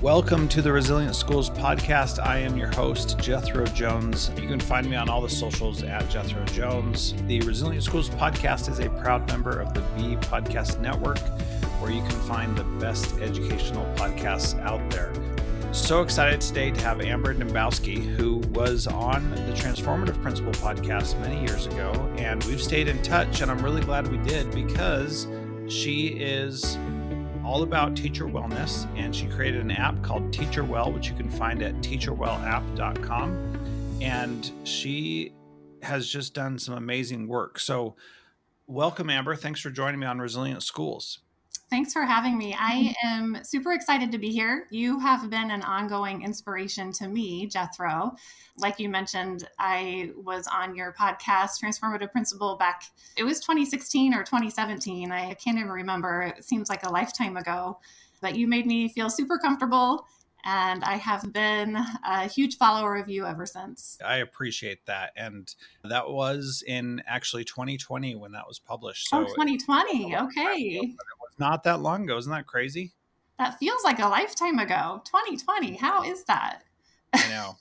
Welcome to the Resilient Schools podcast. I am your host, Jethro Jones. You can find me on all the socials at Jethro Jones. The Resilient Schools podcast is a proud member of the B Podcast Network, where you can find the best educational podcasts out there. So excited today to have Amber Dembowski, who was on the Transformative Principal podcast many years ago, and we've stayed in touch, and I'm really glad we did because she is all about teacher wellness, and she created an app called Teacher Well, which you can find at teacherwellapp.com, and she has just done some amazing work. So welcome, Amber. Thanks for joining me on Resilient Schools. Thanks for having me. I am super excited to be here. You have been an ongoing inspiration to me, Jethro. Like you mentioned, I was on your podcast, Transformative Principal, back, it was 2016 or 2017. I can't even remember. It seems like a lifetime ago. But you made me feel super comfortable, and I have been a huge follower of you ever since. I appreciate that. And that was in actually 2020 when that was published. So 2020. Okay. It was not that long ago. Isn't that crazy? That feels like a lifetime ago. 2020. How is that? I know.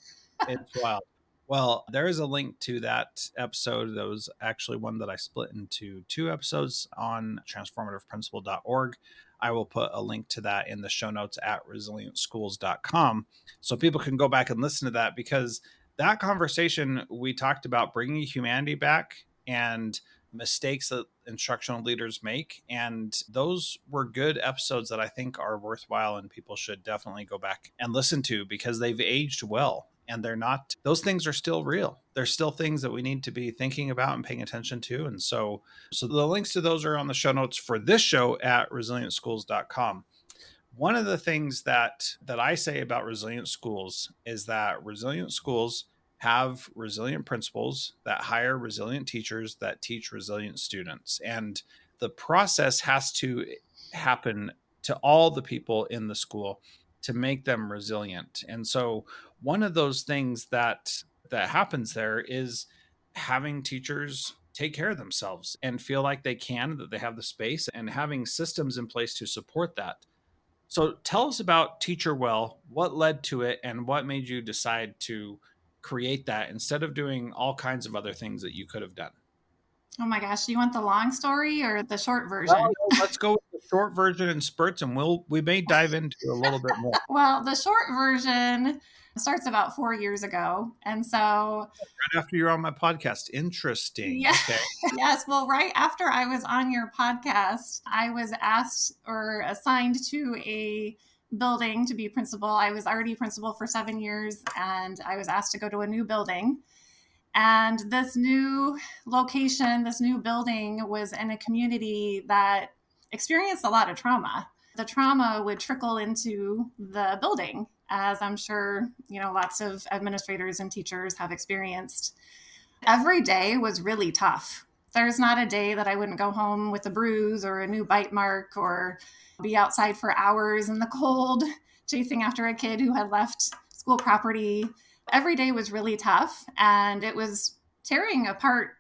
It's wild. Well, there is a link to that episode. That was actually one that I split into two episodes on transformativeprinciple.org. I will put a link to that in the show notes at resilientschools.com so people can go back and listen to that, because that conversation, we talked about bringing humanity back and mistakes that instructional leaders make. And those were good episodes that I think are worthwhile and people should definitely go back and listen to, because they've aged well. And they're not, those things are still real. There's still things that we need to be thinking about and paying attention to. And so the links to those are on the show notes for this show at resilientschools.com. One of the things that I say about resilient schools is that resilient schools have resilient principals that hire resilient teachers that teach resilient students. And the process has to happen to all the people in the school to make them resilient. And so one of those things that happens there is having teachers take care of themselves and feel like they can, that they have the space, and having systems in place to support that. So tell us about Teacher Well, what led to it, and what made you decide to create that instead of doing all kinds of other things that you could have done. Oh my gosh, do you want the long story or the short version? Well, let's go with the short version in spurts, and we may dive into a little bit more. Well, the short version starts about 4 years ago. And so right after you're on my podcast. Interesting. Yeah. Okay. Yes. Well, right after I was on your podcast, I was asked or assigned to a building to be principal. I was already principal for 7 years, and I was asked to go to a new building. And this new location, this new building was in a community that experienced a lot of trauma. The trauma would trickle into the building, as I'm sure, lots of administrators and teachers have experienced. Every day was really tough. There's not a day that I wouldn't go home with a bruise or a new bite mark or be outside for hours in the cold, chasing after a kid who had left school property. Every day was really tough, and it was tearing apart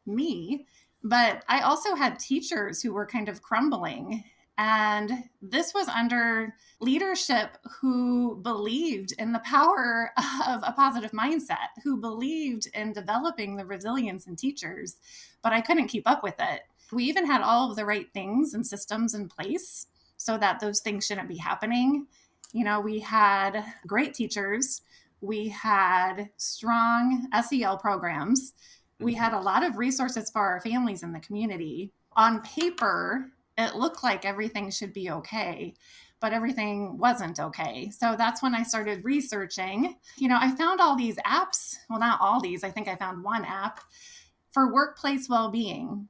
me. But I also had teachers who were kind of crumbling. And this was under leadership who believed in the power of a positive mindset, who believed in developing the resilience in teachers. But I couldn't keep up with it. We even had all of the right things and systems in place so that those things shouldn't be happening. We had great teachers. We had strong SEL programs. We had a lot of resources for our families in the community. On paper, it looked like everything should be okay, but everything wasn't okay. So that's when I started researching. I found all these apps. Well, not all these. I think I found one app for workplace well-being.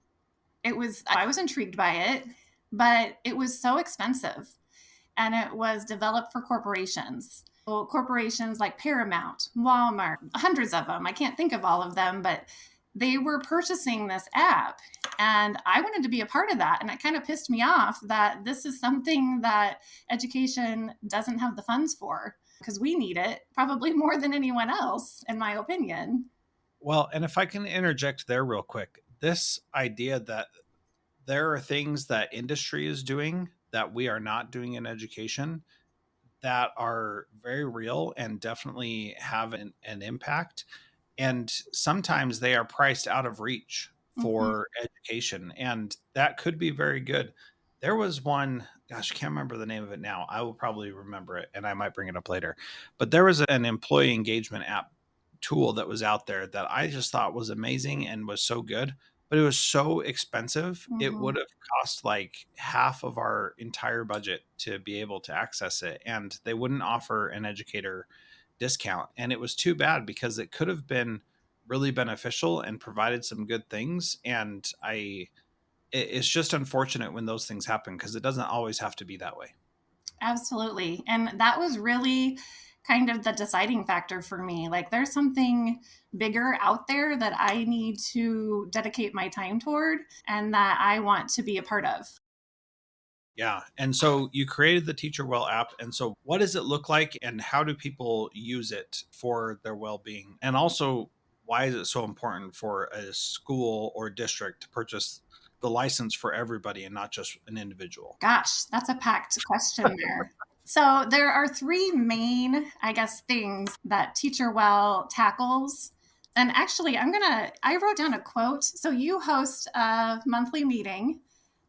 I was intrigued by it, but it was so expensive, and it was developed for corporations. Corporations like Paramount, Walmart, hundreds of them. I can't think of all of them, but they were purchasing this app, and I wanted to be a part of that. And it kind of pissed me off that this is something that education doesn't have the funds for, because we need it probably more than anyone else, in my opinion. Well, and if I can interject there real quick, this idea that there are things that industry is doing that we are not doing in education that are very real and definitely have an impact. And sometimes they are priced out of reach Mhm. for education, and that could be very good. There was one, gosh, I can't remember the name of it now. I will probably remember it and I might bring it up later. But there was an employee engagement app tool that was out there that I just thought was amazing and was so good, but it was so expensive. It would Mhm. have cost like half of our entire budget to be able to access it. And they wouldn't offer an educator discount. And it was too bad because it could have been really beneficial and provided some good things. And it's just unfortunate when those things happen because it doesn't always have to be that way. Absolutely. And that was really kind of the deciding factor for me. Like, there's something bigger out there that I need to dedicate my time toward and that I want to be a part of. Yeah. And so you created the Teacher Well app. And so what does it look like and how do people use it for their well being? And also, why is it so important for a school or district to purchase the license for everybody and not just an individual? Gosh, that's a packed question there. So, there are three main, I guess, things that Teacher Well tackles. And actually, I wrote down a quote. So, you host a monthly meeting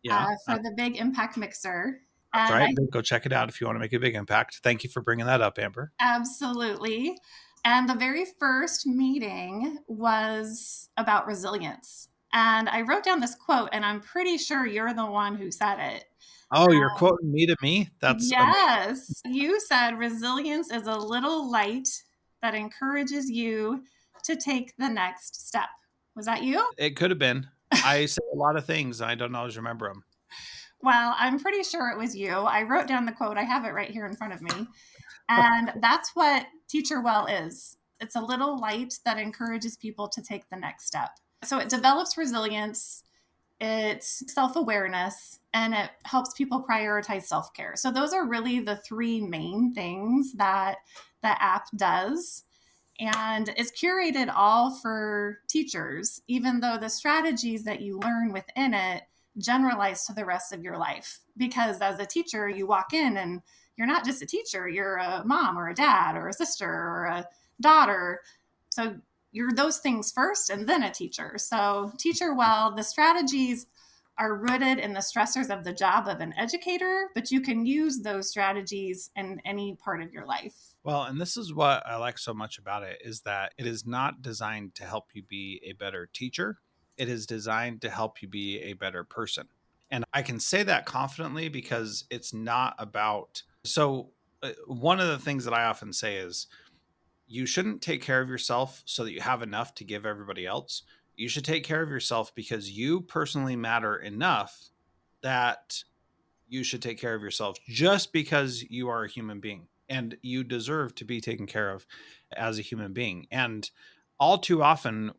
Yeah, for the Big Impact Mixer. that's And right. Go check it out if you want to make a big impact. Thank you for bringing that up, Amber. Absolutely. And the very first meeting was about resilience. And I wrote down this quote, and I'm pretty sure you're the one who said it. Oh, you're quoting me to me? That's amazing. Yes, you said resilience is a little light that encourages you to take the next step. Was that you? It could have been. I say a lot of things. I don't always remember them. Well, I'm pretty sure it was you. I wrote down the quote, I have it right here in front of me. And that's what Teacher Well is. It's a little light that encourages people to take the next step. So it develops resilience, it's self awareness, and it helps people prioritize self care. So those are really the three main things that the app does. And it's curated all for teachers, even though the strategies that you learn within it generalize to the rest of your life. Because as a teacher, you walk in and you're not just a teacher, you're a mom or a dad or a sister or a daughter. So you're those things first and then a teacher. So, Teacher Well, the strategies are rooted in the stressors of the job of an educator, but you can use those strategies in any part of your life. Well, and this is what I like so much about it is that it is not designed to help you be a better teacher. It is designed to help you be a better person. And I can say that confidently because it's not about. So, one of the things that I often say is you shouldn't take care of yourself so that you have enough to give everybody else. You should take care of yourself because you personally matter enough that you should take care of yourself just because you are a human being and you deserve to be taken care of as a human being. And all too often,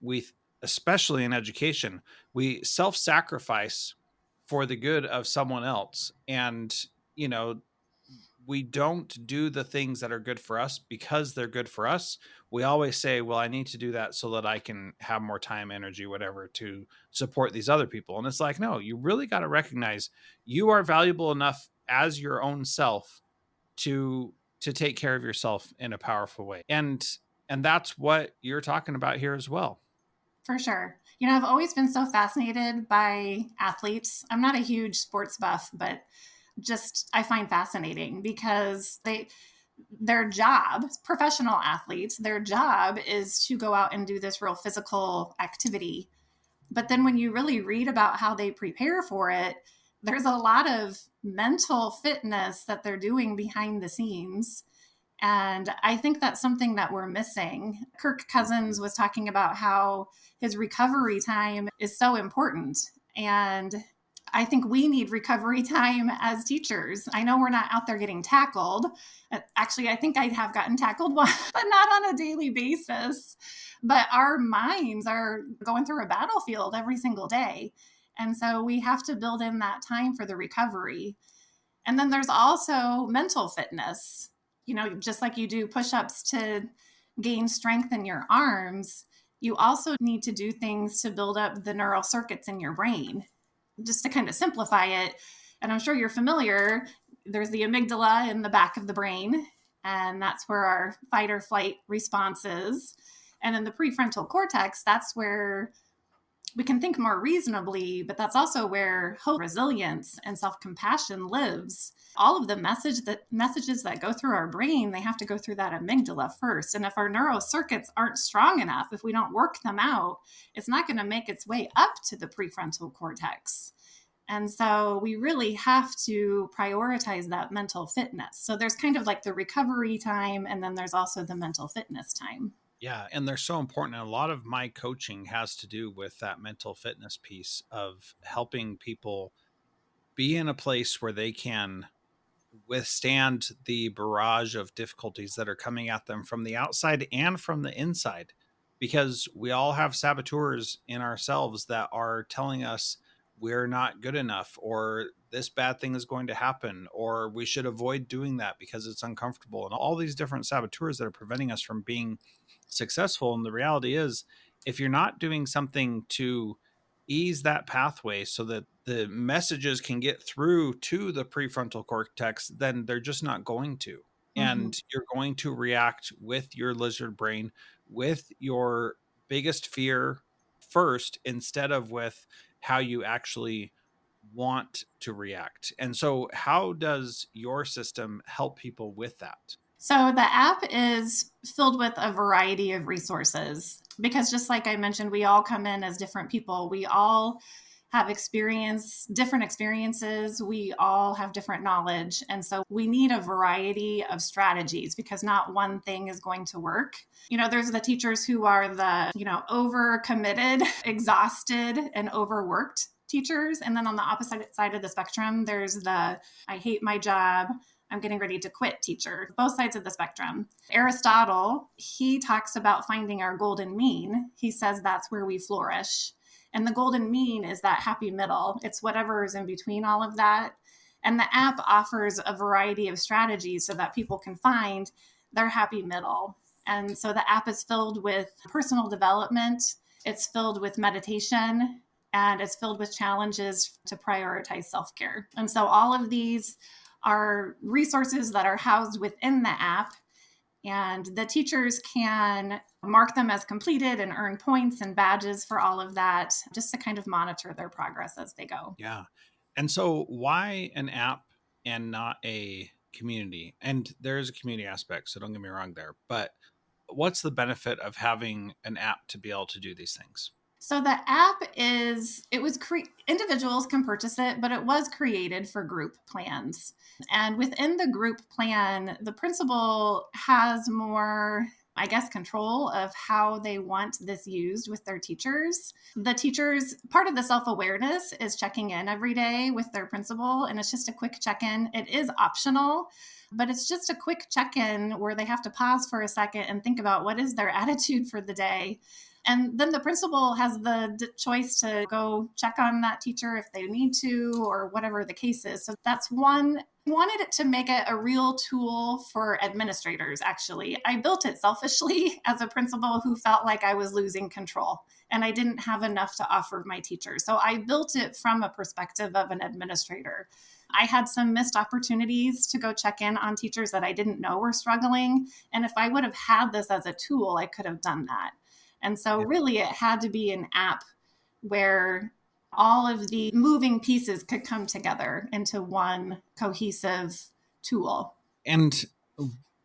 especially in education, we self sacrifice for the good of someone else. And, you know, we don't do the things that are good for us because they're good for us. We always say, well, I need to do that so that I can have more time, energy, whatever, to support these other people. And it's like, no, you really got to recognize you are valuable enough as your own self to take care of yourself in a powerful way. And that's what you're talking about here as well. For sure. I've always been so fascinated by athletes. I'm not a huge sports buff, but just I find fascinating because their job, professional athletes, their job is to go out and do this real physical activity. But then when you really read about how they prepare for it, there's a lot of mental fitness that they're doing behind the scenes. And I think that's something that we're missing. Kirk Cousins was talking about how his recovery time is so important. And I think we need recovery time as teachers. I know we're not out there getting tackled. Actually, I think I have gotten tackled once, but not on a daily basis. But our minds are going through a battlefield every single day. And so we have to build in that time for the recovery. And then there's also mental fitness. Just like you do push ups to gain strength in your arms, you also need to do things to build up the neural circuits in your brain. Just to kind of simplify it, and I'm sure you're familiar, There's the amygdala in the back of the brain, and that's where our fight or flight response is. And then the prefrontal cortex, that's where we can think more reasonably, but that's also where hope, resilience, and self-compassion lives. All of the messages that go through our brain, they have to go through that amygdala first. And if our neural circuits aren't strong enough, if we don't work them out, it's not going to make its way up to the prefrontal cortex. And so we really have to prioritize that mental fitness. So there's kind of like the recovery time, and then there's also the mental fitness time. Yeah, and they're so important. And a lot of my coaching has to do with that mental fitness piece of helping people be in a place where they can withstand the barrage of difficulties that are coming at them from the outside and from the inside, because we all have saboteurs in ourselves that are telling us we're not good enough, or this bad thing is going to happen, or we should avoid doing that because it's uncomfortable, and all these different saboteurs that are preventing us from being successful. And the reality is, if you're not doing something to ease that pathway so that the messages can get through to the prefrontal cortex, then they're just not going to. Mm-hmm. And you're going to react with your lizard brain, with your biggest fear first, instead of with how you actually want to react. And so, how does your system help people with that? So the app is filled with a variety of resources because just like I mentioned, we all come in as different people. We all have different experiences. We all have different knowledge. And so we need a variety of strategies because not one thing is going to work. There's the teachers who are the, overcommitted, exhausted, and overworked teachers. And then on the opposite side of the spectrum, there's the I hate my job, I'm getting ready to quit teacher, both sides of the spectrum. Aristotle, he talks about finding our golden mean. He says that's where we flourish. And the golden mean is that happy middle. It's whatever is in between all of that. And the app offers a variety of strategies so that people can find their happy middle. And so the app is filled with personal development, it's filled with meditation, and it's filled with challenges to prioritize self care. And so all of these are resources that are housed within the app, and the teachers can mark them as completed and earn points and badges for all of that, just to kind of monitor their progress as they go. Yeah. And so, why an app and not a community? And there is a community aspect, so don't get me wrong there. But what's the benefit of having an app to be able to do these things? So the app individuals can purchase it, but it was created for group plans. And within the group plan, the principal has more, I guess, control of how they want this used with their teachers. The teachers, part of the self awareness is checking in every day with their principal, and it's just a quick check in. It is optional, but it's just a quick check in where they have to pause for a second and think about what is their attitude for the day. And then the principal has the choice to go check on that teacher if they need to, or whatever the case is. So that's one. I wanted it to make it a real tool for administrators, actually. I built it selfishly as a principal who felt like I was losing control and I didn't have enough to offer my teachers. So I built it from a perspective of an administrator. I had some missed opportunities to go check in on teachers that I didn't know were struggling. And if I would have had this as a tool, I could have done that. And so really it had to be an app where all of the moving pieces could come together into one cohesive tool. And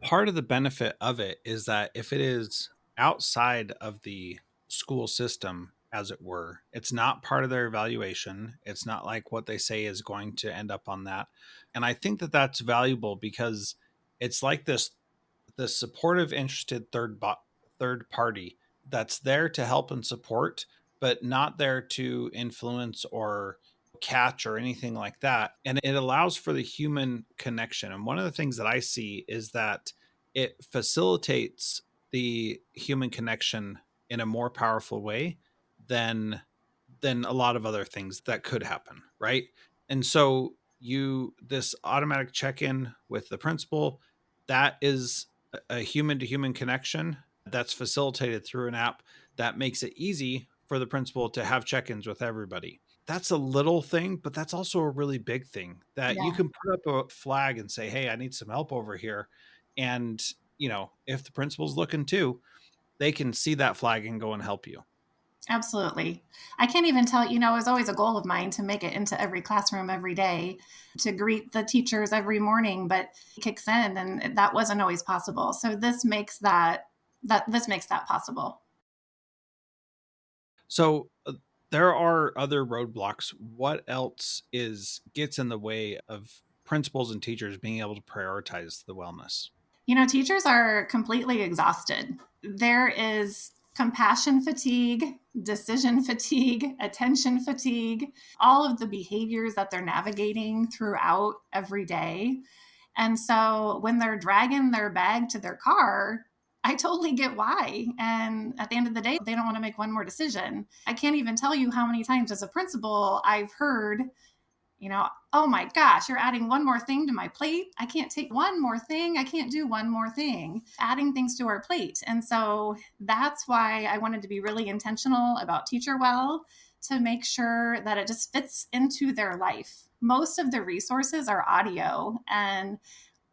part of the benefit of it is that if it is outside of the school system, as it were, it's not part of their evaluation. It's not like what they say is going to end up on that. And I think that that's valuable because it's like this supportive, interested third party that's there to help and support, but not there to influence or catch or anything like that. And it allows for the human connection. And one of the things that I see is that it facilitates the human connection in a more powerful way than a lot of other things that could happen, right? And so this automatic check-in with the principal, that is a human to human connection that's facilitated through an app that makes it easy for the principal to have check-ins with everybody. that's a little thing, but that's also a really big thing that you Yeah, can put up a flag and say, "Hey, I need some help over here." And, if the principal's looking too, they can see that flag and go and help you. absolutely. I can't even tell, it was always a goal of mine to make it into every classroom every day, to greet the teachers every morning, but it kicks in and that wasn't always possible. So this makes that possible. So, there are other roadblocks. What else is gets in the way of principals and teachers being able to prioritize the wellness? Teachers are completely exhausted. There is compassion fatigue, decision fatigue, attention fatigue, all of the behaviors that they're navigating throughout every day. And so when they're dragging their bag to their car, I totally get why. And at the end of the day, they don't want to make one more decision. I can't even tell you how many times as a principal I've heard, oh my gosh, you're adding one more thing to my plate. I can't take one more thing. I can't do one more thing. Adding things to our plate. And so that's why I wanted to be really intentional about Teacher Well, to make sure that it just fits into their life. Most of the resources are audio, and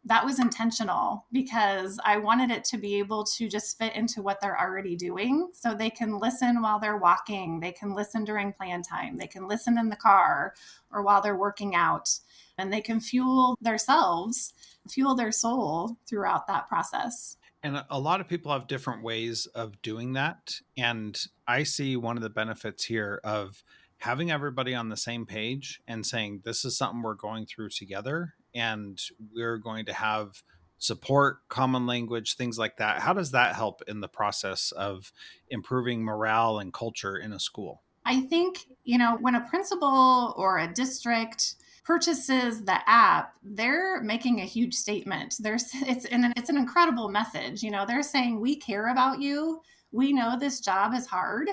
that was intentional because I wanted it to be able to just fit into what they're already doing. So they can listen while they're walking, they can listen during plan time, they can listen in the car or while they're working out, and they can fuel themselves, fuel their soul throughout that process. And a lot of people have different ways of doing that. And I see one of the benefits here of having everybody on the same page and saying, this is something we're going through together and we're going to have support, common language, things like that. How does that help in the process of improving morale and culture in a school? I think, when a principal or a district purchases the app, they're making a huge statement. It's an incredible message. They're saying we care about you. We know this job is hard,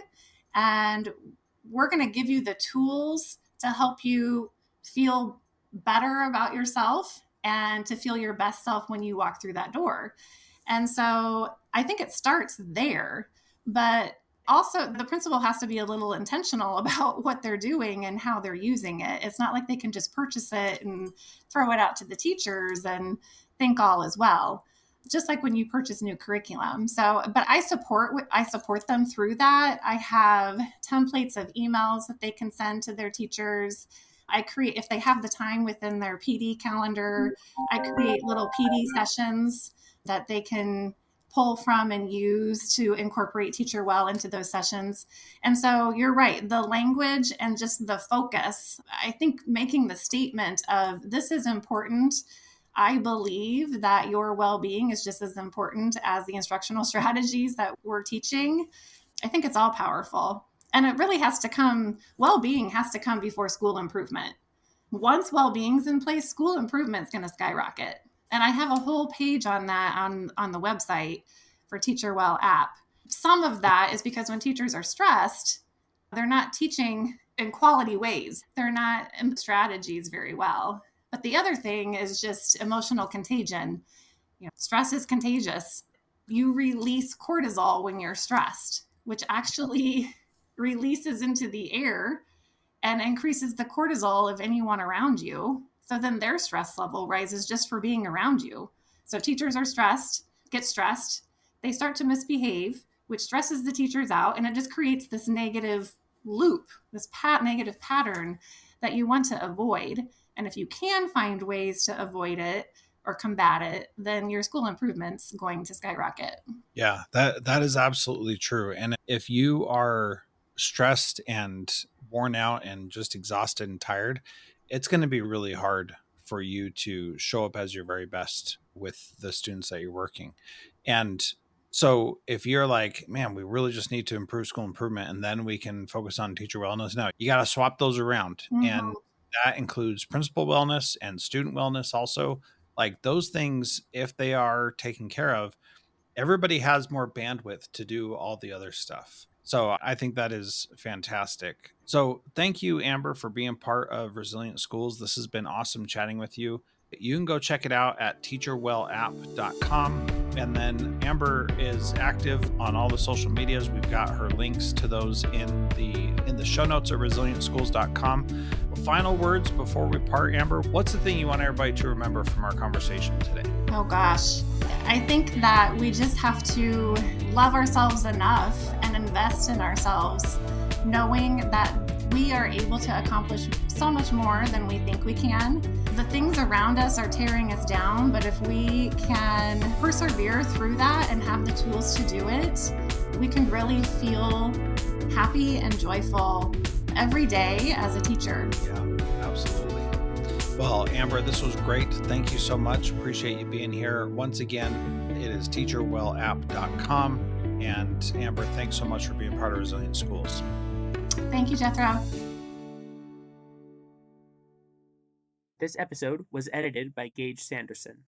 and we're going to give you the tools to help you feel better about yourself and to feel your best self when you walk through that door. And so I think it starts there. But also, the principal has to be a little intentional about what they're doing and how they're using it. It's not like they can just purchase it and throw it out to the teachers and think all is well. Just like when you purchase new curriculum. So, but I support them through that. I have templates of emails that they can send to their teachers. I create, if they have the time within their PD calendar, I create little PD sessions that they can pull from and use to incorporate Teacher Well into those sessions. And so you're right, the language and just the focus, I think making the statement of this is important. I believe that your well being is just as important as the instructional strategies that we're teaching. I think it's all powerful. And it really has to come, well being has to come before school improvement. Once well being's in place, school improvement's going to skyrocket. And I have a whole page on that on the website for Teacher Well app. Some of that is because when teachers are stressed, they're not teaching in quality ways. They're not in strategies very well. But the other thing is just emotional contagion. Stress is contagious. You release cortisol when you're stressed, which actually releases into the air and increases the cortisol of anyone around you. So then their stress level rises just for being around you. So teachers are stressed, get stressed, they start to misbehave, which stresses the teachers out, and it just creates this negative loop, this negative pattern that you want to avoid. And if you can find ways to avoid it or combat it, then your school improvement's going to skyrocket. Yeah, that is absolutely true. And if you are stressed and worn out and just exhausted and tired, it's going to be really hard for you to show up as your very best with the students that you're working. And so if you're like, man, we really just need to improve school improvement and then we can focus on teacher wellness. No, you got to swap those around. And Mm-hmm. that includes principal wellness and student wellness also. Like those things, if they are taken care of, everybody has more bandwidth to do all the other stuff. So I think that is fantastic. So thank you, Amber, for being part of Resilient Schools. This has been awesome chatting with you. You can go check it out at teacherwellapp.com. And then Amber is active on all the social medias. We've got her links to those in the show notes at resilientschools.com. Final words before we part, Amber. What's the thing you want everybody to remember from our conversation today? Oh gosh, I think that we just have to love ourselves enough and invest in ourselves, knowing that we are able to accomplish so much more than we think we can. The things around us are tearing us down, but if we can persevere through that and have the tools to do it, we can really feel happy and joyful every day as a teacher. Yeah, absolutely. Well, Amber, this was great. Thank you so much. Appreciate you being here. Once again, it is teacherwellapp.com. And Amber, thanks so much for being part of Resilient Schools. Thank you, Jethro. This episode was edited by Gage Sanderson.